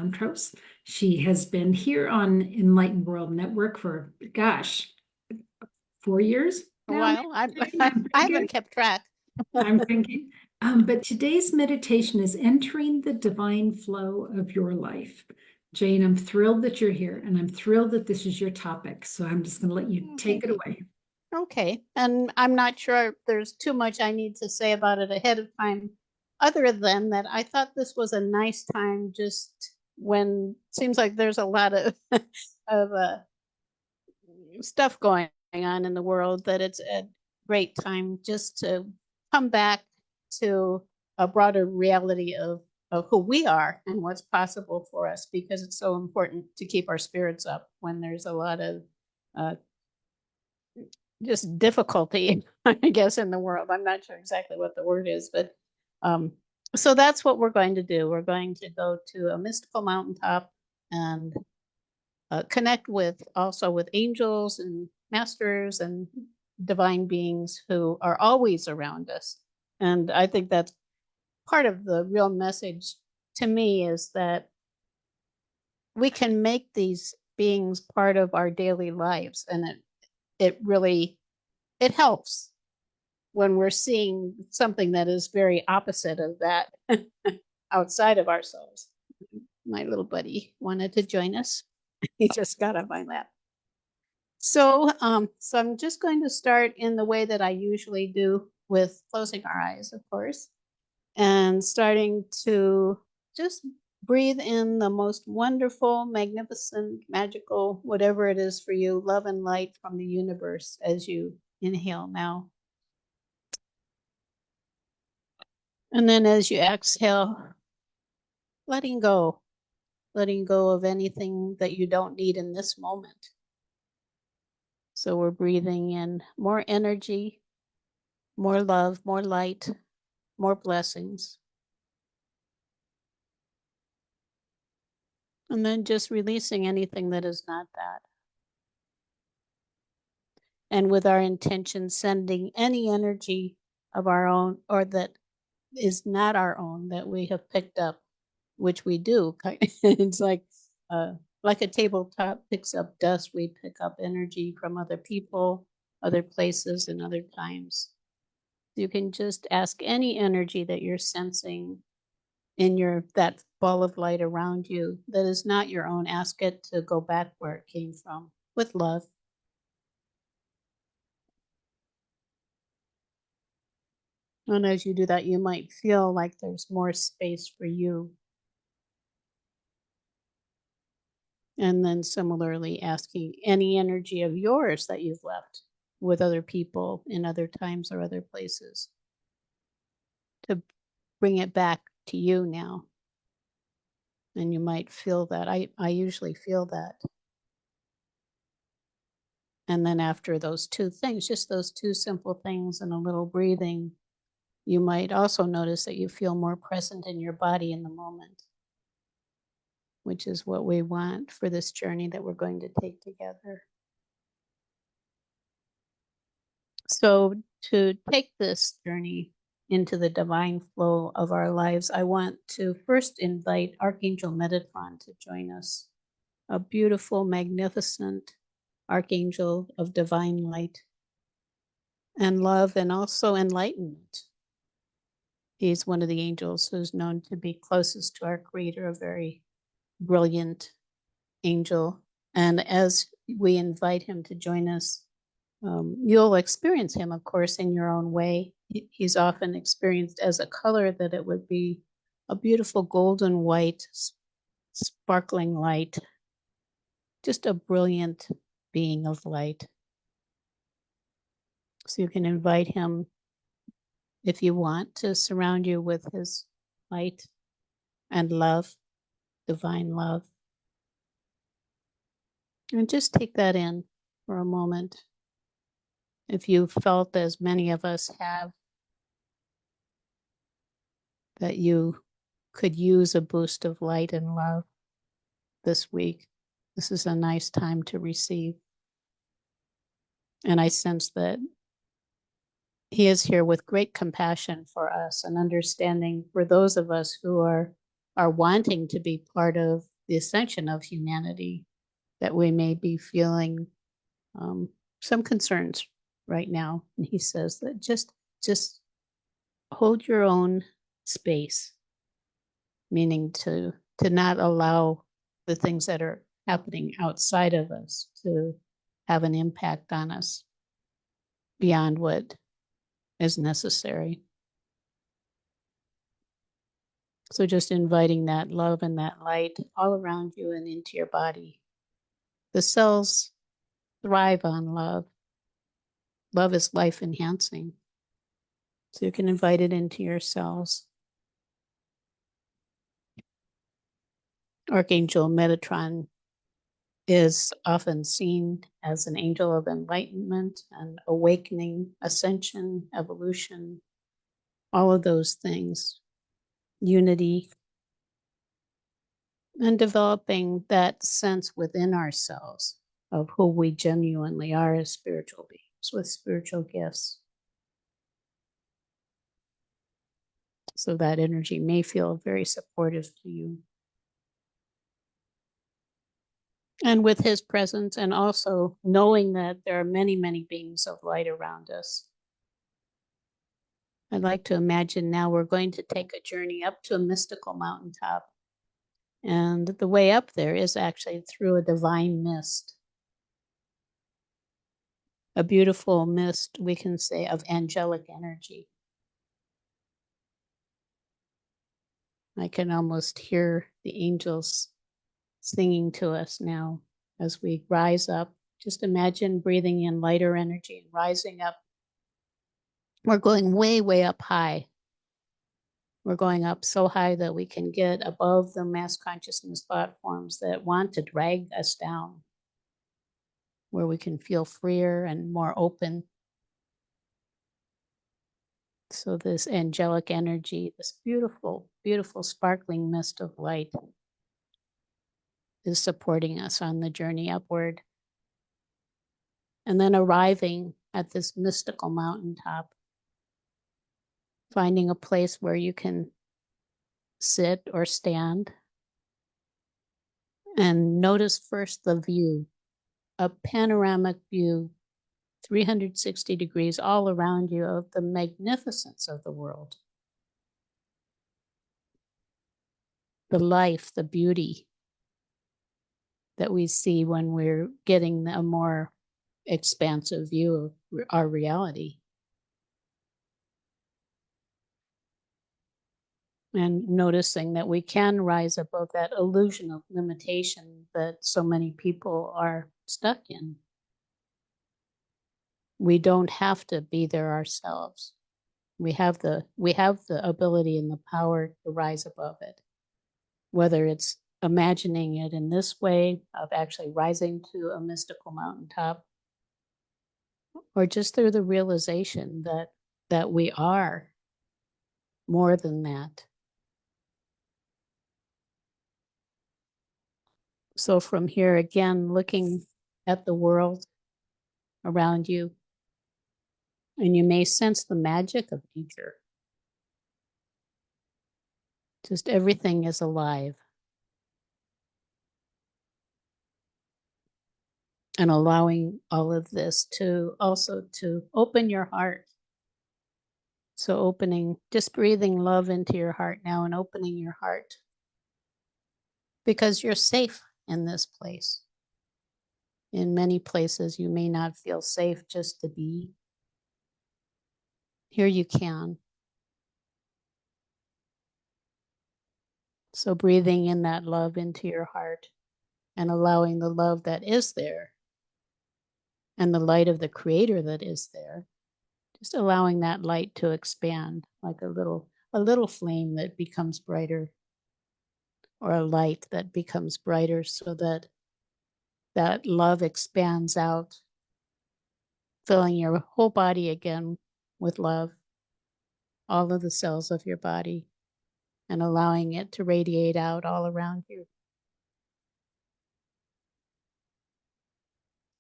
Mountrose. She has been here on Enlightened World Network for, gosh, 4 years A now. while. I haven't kept track. I'm thinking. But today's meditation is entering the divine flow of your life. Jane, I'm thrilled that you're here, and I'm thrilled that this is your topic. So I'm just going to let you take it away. Okay. And I'm not sure there's too much I need to say about it ahead of time, other than that I thought this was a nice time just when it seems like there's a lot of of stuff going on in the world, that it's a great time just to come back to a broader reality of who we are and what's possible for us, because it's so important to keep our spirits up when there's a lot of just difficulty, I guess, in the world. I'm not sure exactly what the word is, but so that's what we're going to do. We're going to go to a mystical mountaintop and connect with also with angels and masters and divine beings who are always around us. And I think that's part of the real message to me, is that we can make these beings part of our daily lives, and it really it helps when we're seeing something that is very opposite of that outside of ourselves. My little buddy wanted to join us. He just got on my lap. So I'm just going to start in the way that I usually do, with closing our eyes, of course, and starting to just breathe in the most wonderful, magnificent, magical, whatever it is for you, love and light from the universe as you inhale now. And then as you exhale, letting go of anything that you don't need in this moment. So we're breathing in more energy, more love, more light, more blessings. And then just releasing anything that is not that. And with our intention, sending any energy of our own, or that is not our own, that we have picked up, which we do. It's like a tabletop picks up dust. We pick up energy from other people, other places, and other times. You can just ask any energy that you're sensing in that ball of light around you that is not your own. Ask it to go back where it came from, with love. And as you do that, you might feel like there's more space for you. And then similarly asking any energy of yours that you've left with other people in other times or other places to bring it back to you now. And you might feel that. I usually feel that. And then after those two things, just those two simple things and a little breathing, you might also notice that you feel more present in your body in the moment, which is what we want for this journey that we're going to take together. So to take this journey into the divine flow of our lives, I want to first invite Archangel Metatron to join us, a beautiful, magnificent archangel of divine light and love, and also enlightenment. He's one of the angels who's known to be closest to our Creator, a very brilliant angel. And as we invite him to join us, you'll experience him, of course, in your own way. He's often experienced as a color that it would be a beautiful golden white, sparkling light, just a brilliant being of light. So you can invite him, if you want, to surround you with his light and love, divine love. And just take that in for a moment. If you felt, as many of us have, that you could use a boost of light and love this week, this is a nice time to receive. And I sense that he is here with great compassion for us and understanding for those of us who are wanting to be part of the ascension of humanity, that we may be feeling some concerns right now. And he says that just hold your own space, meaning to not allow the things that are happening outside of us to have an impact on us beyond what is necessary. So just inviting that love and that light all around you and into your body. The cells thrive on love. Love is life enhancing. So you can invite it into your cells. Archangel Metatron is often seen as an angel of enlightenment and awakening, ascension, evolution, all of those things, unity, and developing that sense within ourselves of who we genuinely are as spiritual beings with spiritual gifts. So that energy may feel very supportive to you. And with his presence, and also knowing that there are many, many beings of light around us. I'd like to imagine now we're going to take a journey up to a mystical mountaintop. And the way up there is actually through a divine mist. A beautiful mist, we can say, of angelic energy. I can almost hear the angels singing to us now as we rise up. Just imagine breathing in lighter energy and rising up. We're going way, way up high. We're going up so high that we can get above the mass consciousness thought forms that want to drag us down, where we can feel freer and more open. So this angelic energy, this beautiful, beautiful sparkling mist of light is supporting us on the journey upward. And then arriving at this mystical mountaintop, finding a place where you can sit or stand and notice first the view, a panoramic view, 360 degrees all around you of the magnificence of the world. The life, the beauty that we see when we're getting a more expansive view of our reality. And noticing that we can rise above that illusion of limitation that so many people are stuck in. We don't have to be there ourselves. We have the ability and the power to rise above it. Whether it's imagining it in this way of actually rising to a mystical mountaintop, or just through the realization that we are more than that. So from here again, looking at the world around you, and you may sense the magic of nature. Just everything is alive. And allowing all of this to also to open your heart. So opening, just breathing love into your heart now and opening your heart. Because you're safe in this place. In many places, you may not feel safe just to be. Here you can. So breathing in that love into your heart and allowing the love that is there and the light of the Creator that is there, just allowing that light to expand like a little flame that becomes brighter, or a light that becomes brighter, so that that love expands out, filling your whole body again with love, all of the cells of your body, and allowing it to radiate out all around you.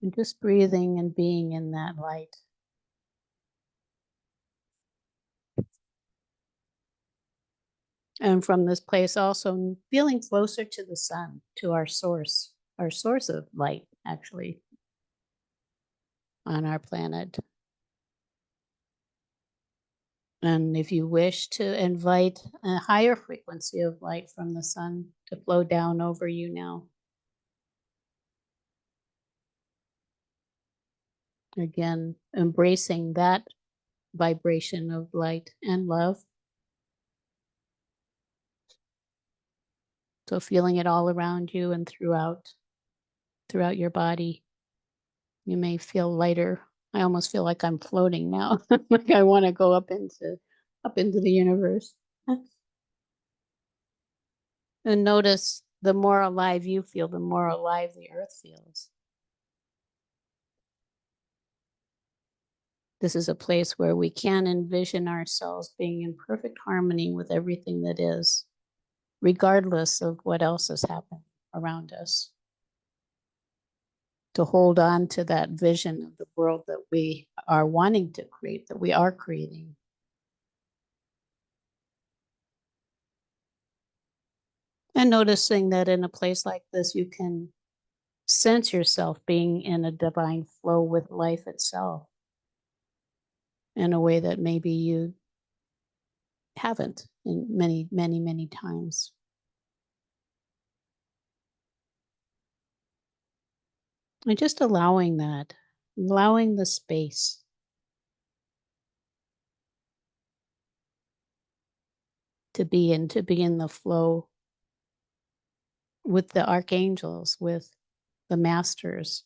And just breathing and being in that light. And from this place, also feeling closer to the sun, to our source of light, actually, on our planet. And if you wish to invite a higher frequency of light from the sun to flow down over you now. Again, embracing that vibration of light and love. So feeling it all around you and throughout your body. You may feel lighter. I almost feel like I'm floating now. Like I want to go up into the universe. And notice the more alive you feel, the more alive the earth feels. This is a place where we can envision ourselves being in perfect harmony with everything that is, regardless of what else is happening around us. To hold on to that vision of the world that we are wanting to create, that we are creating. And noticing that in a place like this, you can sense yourself being in a divine flow with life itself in a way that maybe you haven't in many, many, many times. And just allowing that, allowing the space to be in the flow with the archangels, with the masters,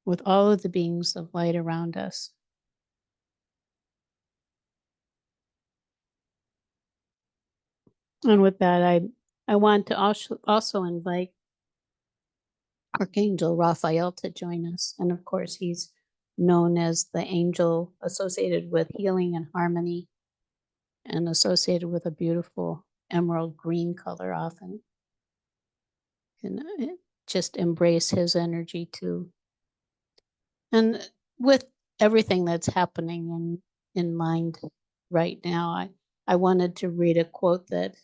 with all of the beings of light around us. And with that, I want to also invite Archangel Raphael to join us. And of course, he's known as the angel associated with healing and harmony and associated with a beautiful emerald green color often. And just embrace his energy too. And with everything that's happening in mind right now, I wanted to read a quote that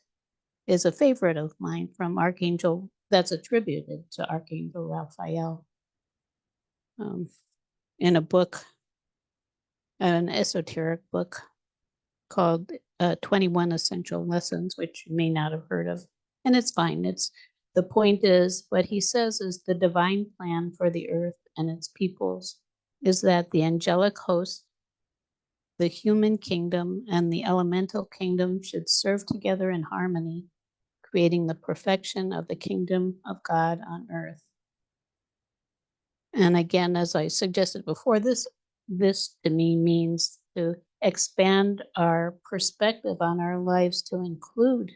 is a favorite of mine from Archangel, that's attributed to Archangel Raphael, in a book, an esoteric book called 21 Essential Lessons, which you may not have heard of. And it's fine. The point is, what he says is the divine plan for the earth and its peoples is that the angelic host, the human kingdom, and the elemental kingdom should serve together in harmony, creating the perfection of the kingdom of God on earth. And again, as I suggested before, this to me means to expand our perspective on our lives to include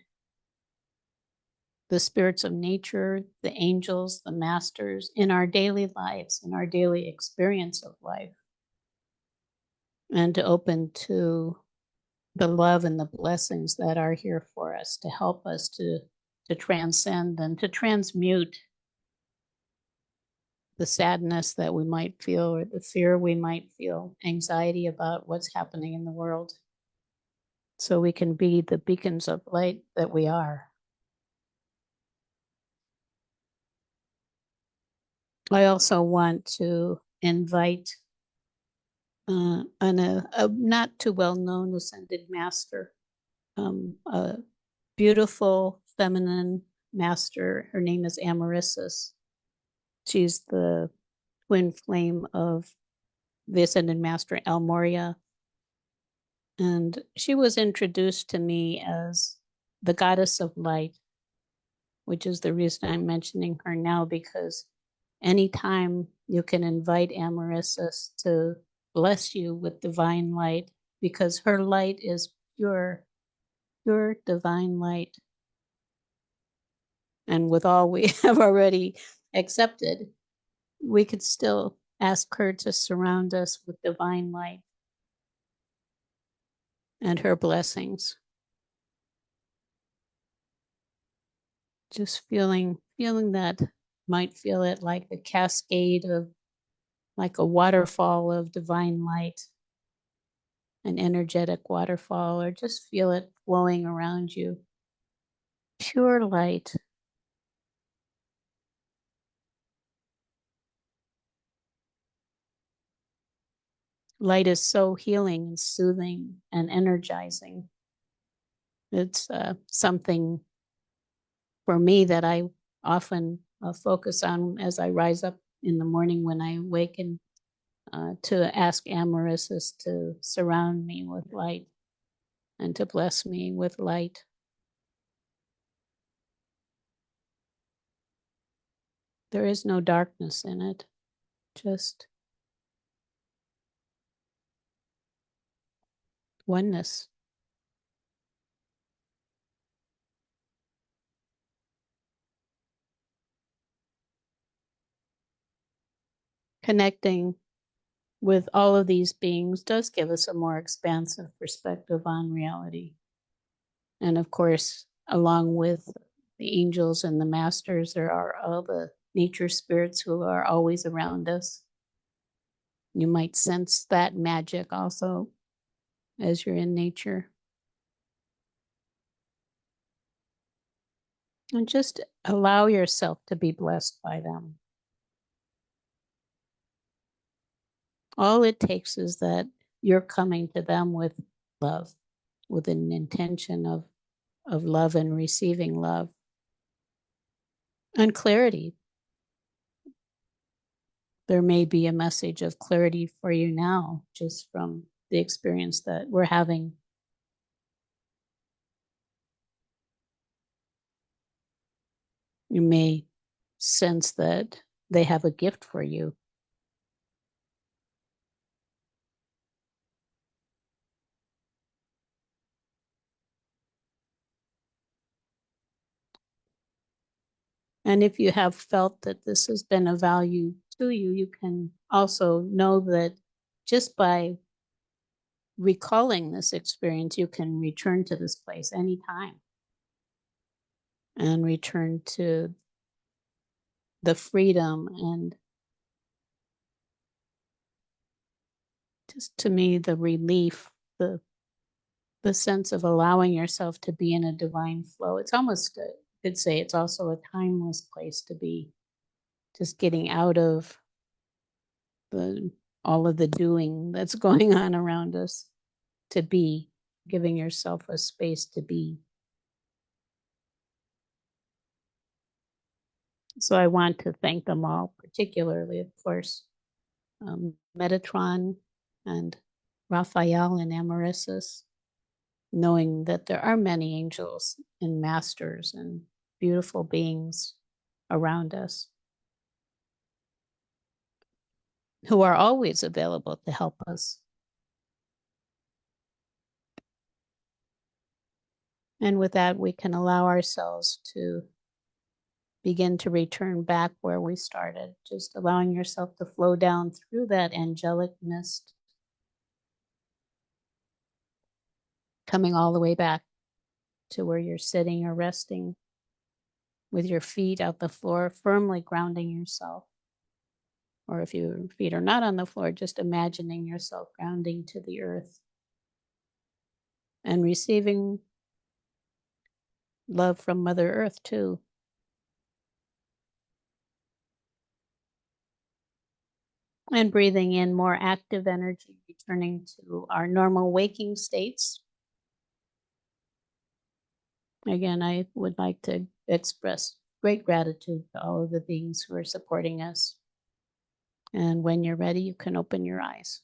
the spirits of nature, the angels, the masters in our daily lives, in our daily experience of life, and to open to the love and the blessings that are here for us to help us to transcend and to transmute the sadness that we might feel or the fear we might feel, anxiety about what's happening in the world, so we can be the beacons of light that we are. I also want to invite a not too well-known ascended master, a beautiful feminine master. Her name is Amaryssus. She's the twin flame of the ascended master El Moria. And she was introduced to me as the goddess of light, which is the reason I'm mentioning her now, because anytime you can invite Amaryssus to bless you with divine light, because her light is pure divine light. And with all we have already accepted, we could still ask her to surround us with divine light and her blessings. Just feeling that, might feel it like a cascade of, like a waterfall of divine light an energetic waterfall, or just feel it flowing around you. Pure light. Light is so healing and soothing and energizing. It's something for me that I often focus on as I rise up in the morning when I awaken, to ask Amaryssus to surround me with light and to bless me with light. There is no darkness in it, just oneness. Connecting with all of these beings does give us a more expansive perspective on reality. And of course, along with the angels and the masters, there are all the nature spirits who are always around us. You might sense that magic also as you're in nature. And just allow yourself to be blessed by them. All it takes is that you're coming to them with love, with an intention of love and receiving love and clarity. There may be a message of clarity for you now, just from the experience that we're having. You may sense that they have a gift for you. And if you have felt that this has been of value to you, you can also know that just by recalling this experience, you can return to this place anytime and return to the freedom and just, to me, the relief, the sense of allowing yourself to be in a divine flow. It's almost, I could say it's also a timeless place to be, just getting out of all of the doing that's going on around us, to be, giving yourself a space to be. So I want to thank them all, particularly, of course, Metatron and Raphael and Amaryssus, knowing that there are many angels and masters and beautiful beings around us who are always available to help us. And with that, we can allow ourselves to begin to return back where we started, just allowing yourself to flow down through that angelic mist, coming all the way back to where you're sitting or resting with your feet out the floor, firmly grounding yourself. Or if your feet are not on the floor, just imagining yourself grounding to the earth and receiving love from Mother Earth too. And breathing in more active energy, returning to our normal waking states. Again, I would like to express great gratitude to all of the beings who are supporting us. And when you're ready, you can open your eyes.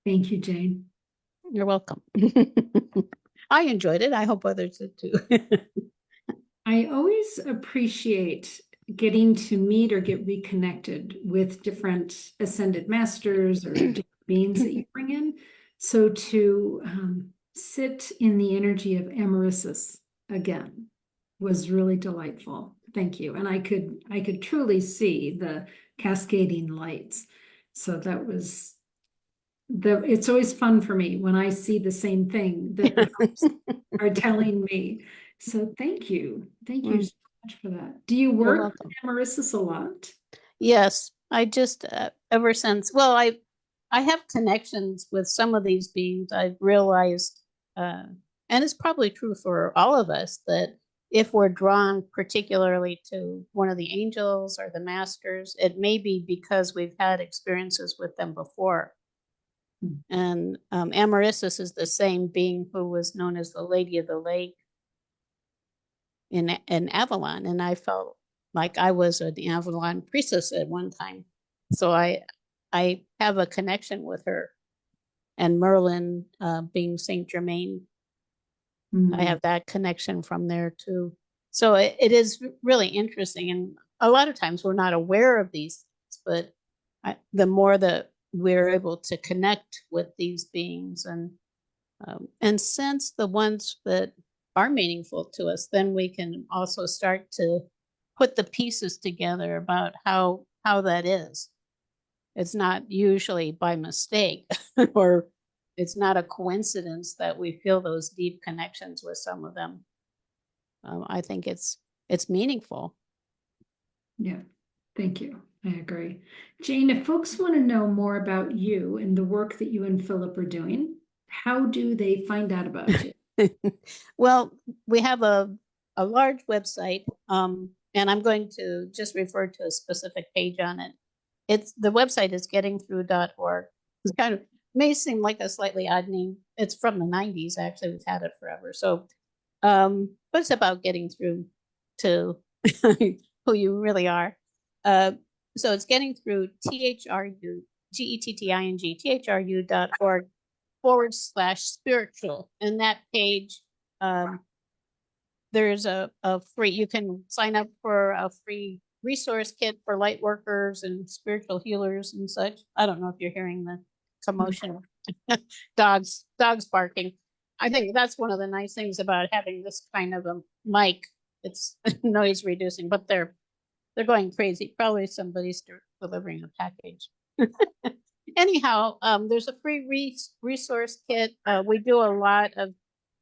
Thank you, Jane. You're welcome. I enjoyed it. I hope others did too. I always appreciate getting to meet or get reconnected with different ascended masters or different beings that you bring in. So to sit in the energy of Amaryssus again was really delightful. Thank you. And I could truly see the cascading lights. So that was it's always fun for me when I see the same thing that the folks are telling me. So thank you. Thank you so much for that. Do you You're work welcome. with Amaryllis a lot? Yes, I just ever since, well, I have connections with some of these beings. I've realized, and it's probably true for all of us, that if we're drawn particularly to one of the angels or the masters, it may be because we've had experiences with them before. Hmm. And Amaryllis is the same being who was known as the Lady of the Lake in Avalon, and I felt like I was an Avalon priestess at one time. So I have a connection with her, and Merlin being Saint Germain, I Mm. have that connection from there too. So it is really interesting, and a lot of times we're not aware of these things, but the more that we're able to connect with these beings and sense the ones that are meaningful to us, then we can also start to put the pieces together about how that is. It's not usually by mistake or it's not a coincidence that we feel those deep connections with some of them. I think it's meaningful. Yeah, thank you. I agree. Jane, if folks want to know more about you and the work that you and Philip are doing, how do they find out about you? Well, we have a large website, and I'm going to just refer to a specific page on it. It's the website is gettingthrough.org. It's kind of may seem like a slightly odd name. It's from the 90s, actually. We've had it forever. So, but it's about getting through to who you really are. Uh, so it's getting through gettingthrough.org/spiritual. And that page, there's a free, you can sign up for a free resource kit for light workers and spiritual healers and such. I don't know if you're hearing the commotion. Dogs barking. I think that's one of the nice things about having this kind of a mic. It's noise reducing, but they're going crazy. Probably somebody's delivering a package. Anyhow, there's a free resource kit. We do a lot of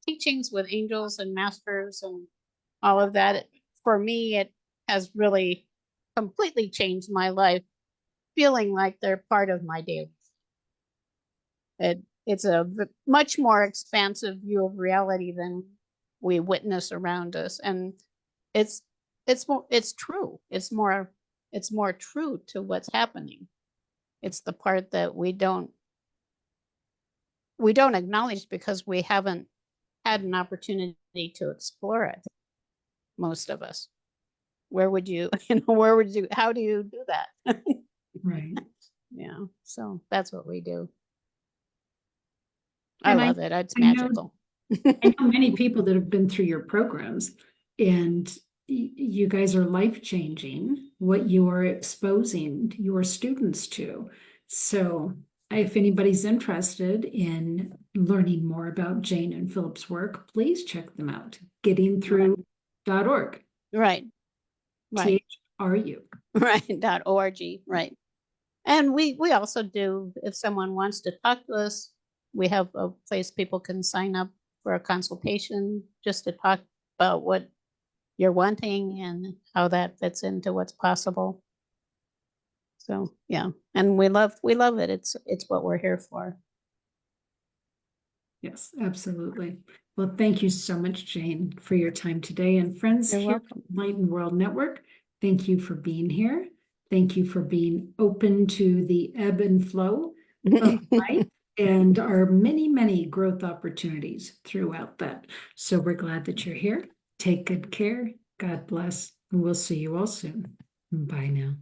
teachings with angels and masters and all of that. For me, it has really completely changed my life, feeling like they're part of my daily. It's a much more expansive view of reality than we witness around us, and it's it's true. It's more true to what's happening. It's the part that we don't acknowledge because we haven't had an opportunity to explore it. Most of us. Where would you, where would you, how do you do that? Right. Yeah, so that's what we do. I And love it. It's I know magical. I know many people that have been through your programs, and you guys are life changing what you are exposing your students to. So, if anybody's interested in learning more about Jane and Philip's work, please check them out. Gettingthrough.org. Right, right, THRU. right. .org, right. And we also do, if someone wants to talk to us, we have a place people can sign up for a consultation just to talk about what you're wanting and how that fits into what's possible. So yeah, and we love it. It's what we're here for. Yes, absolutely. Well, thank you so much, Jane, for your time today. And friends You're here welcome. at Light and World Network, thank you for being here. Thank you for being open to the ebb and flow of life and our many, many growth opportunities throughout that. So we're glad that you're here. Take good care. God bless. And we'll see you all soon. Bye now.